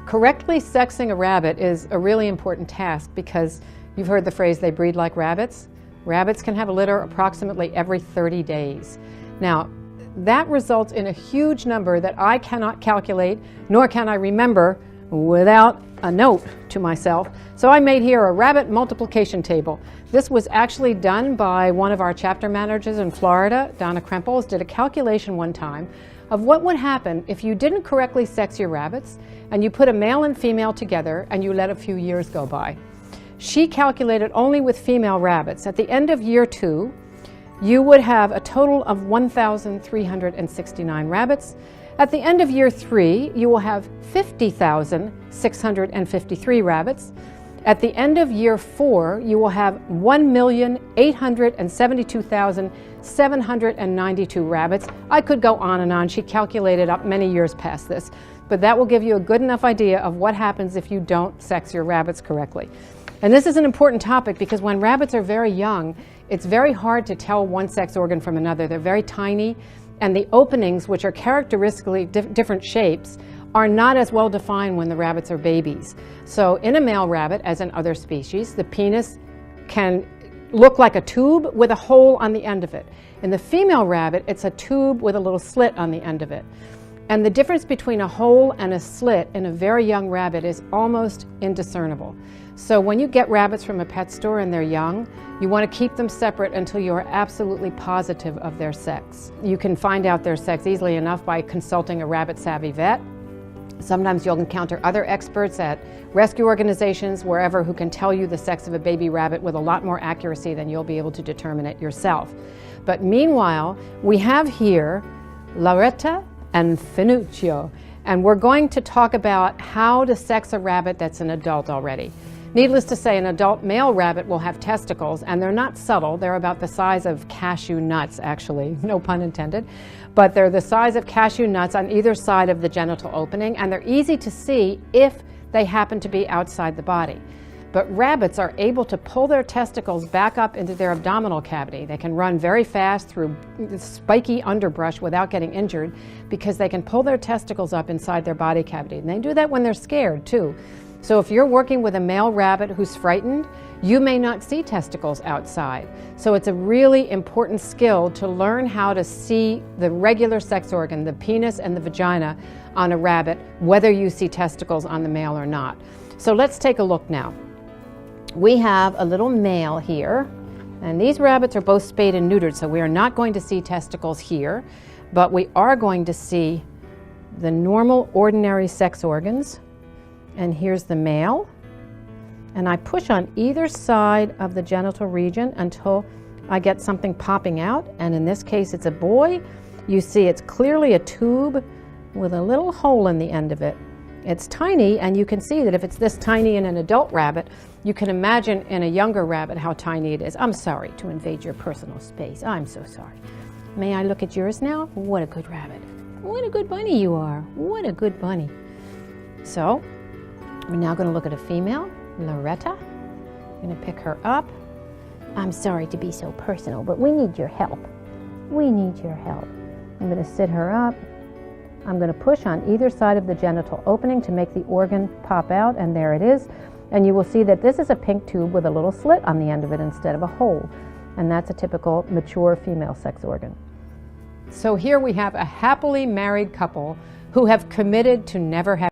Correctly sexing a rabbit is a really important task because you've heard the phrase, they breed like rabbits. Rabbits can have a litter approximately every 30 days. Now, that results in a huge number that I cannot calculate, nor can I remember without a note to myself. So I made here a rabbit multiplication table. This was actually done by one of our chapter managers in Florida, Donna Krempels, did a calculation one time of what would happen if you didn't correctly sex your rabbits and you put a male and female together and you let a few years go by. She calculated only with female rabbits. At the end of year 2, you would have a total of 1,369 rabbits. At the end of year 3, you will have 50,653 rabbits. At the end of year 4, you will have 1,872,792 rabbits. I could go on and on. She calculated up many years past this, but that will give you a good enough idea of what happens if you don't sex your rabbits correctly. And this is an important topic because when rabbits are very young, it's very hard to tell one sex organ from another. They're very tiny, and the openings, which are characteristically different shapes, are not as well defined when the rabbits are babies. So in a male rabbit, as in other species, the penis can look like a tube with a hole on the end of it. In the female rabbit, it's a tube with a little slit on the end of it. And the difference between a hole and a slit in a very young rabbit is almost indiscernible. So when you get rabbits from a pet store and they're young, you want to keep them separate until you are absolutely positive of their sex. You can find out their sex easily enough by consulting a rabbit-savvy vet. Sometimes you'll encounter other experts at rescue organizations, wherever, who can tell you the sex of a baby rabbit with a lot more accuracy than you'll be able to determine it yourself. But meanwhile, we have here Loretta and Finuccio, and we're going to talk about how to sex a rabbit that's an adult already. Needless to say, an adult male rabbit will have testicles, and they're not subtle. They're about the size of cashew nuts, actually, no pun intended. But they're the size of cashew nuts on either side of the genital opening, and they're easy to see if they happen to be outside the body. But rabbits are able to pull their testicles back up into their abdominal cavity. They can run very fast through spiky underbrush without getting injured because they can pull their testicles up inside their body cavity. And they do that when they're scared, too. So if you're working with a male rabbit who's frightened, you may not see testicles outside. So it's a really important skill to learn how to see the regular sex organ, the penis and the vagina, on a rabbit, whether you see testicles on the male or not. So let's take a look now. We have a little male here, and these rabbits are both spayed and neutered, so we are not going to see testicles here, but we are going to see the normal, ordinary sex organs. And here's the male, and I push on either side of the genital region until I get something popping out, and in this case it's a boy. You see it's clearly a tube with a little hole in the end of it. It's tiny, and you can see that if it's this tiny in an adult rabbit, you can imagine in a younger rabbit how tiny it is. I'm sorry to invade your personal space. I'm so sorry. May I look at yours now? What a good rabbit. What a good bunny you are. What a good bunny. So, we're now going to look at a female, Loretta. I'm going to pick her up. I'm sorry to be so personal, but we need your help. We need your help. I'm going to sit her up. I'm going to push on either side of the genital opening to make the organ pop out, and there it is. And you will see that this is a pink tube with a little slit on the end of it instead of a hole. And that's a typical mature female sex organ. So here we have a happily married couple who have committed to never have